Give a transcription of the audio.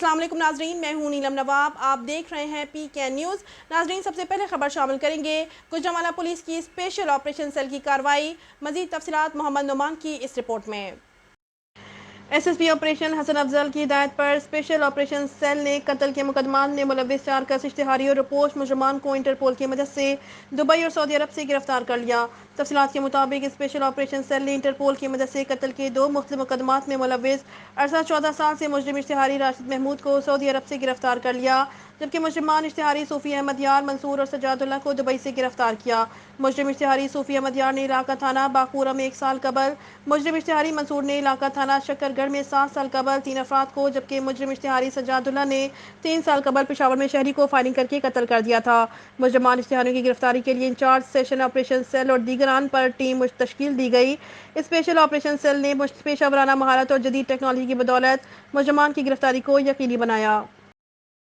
अस्सलाम वालेकुम नाजरीन, मैं हूं नीलम नवाब। आप देख रहे हैं PK न्यूज़। नाजरीन, सबसे पहले खबर शामिल करेंगे गुजरांवाला पुलिस की स्पेशल ऑपरेशन सेल की कार्रवाई। मजीद तफसीलात मोहम्मद नुमान की इस रिपोर्ट में। SSP ऑपरेशन हसन अफजल की हिदायत पर स्पेशल ऑपरेशन सेल ने कत्ल के मुकदमात में मुलव्विस 4 कस इश्तिहारी और रिपोर्ट मुजरमान को इंटरपोल की मदद से दुबई और सऊदी अरब से गिरफ्तार कर लिया। तफसीलात के मुताबिक स्पेशल ऑपरेशन सेल ने इंटरपोल की मदद से कत्ल के 2 मुख्तलिफ मुकदमात में मुलव्विस 14 साल से मुजरिम इश्तिहारी राशिद महमूद को सऊदी अरब से गिरफ्तार कर लिया, जबकि मुजरमान इश्तिहारी सूफी अहमद यार, मंसूर और सजादुल्ला को दुबई से गिरफ्तार किया। मुजरिम इश्तिहारी सूफी अहमद यार ने इलाका थाना बाखूरा में 1 साल कबल, मुजरिम इश्तिहारी मंसूर ने इलाका थाना शकरगढ़ में 7 साल कबल 3 अफराद को, जबकि मुजरिम इश्तिहारी सजादुल्ला ने 3 साल कबल पेशावर में शहरी को फायरिंग करके कत्ल कर दिया था। मुजरमान इश्तिहारियों की गिरफ्तारी के लिए इंचार्ज सेशन ऑपरेशन सेल और दीगरान पर टीम तश्कील दी गई। स्पेशल ऑपरेशन सेल ने पेशावराना महारत और जदीद टेक्नोलॉजी की बदौलत मुजरमान की गिरफ्तारी को यकीनी बनाया।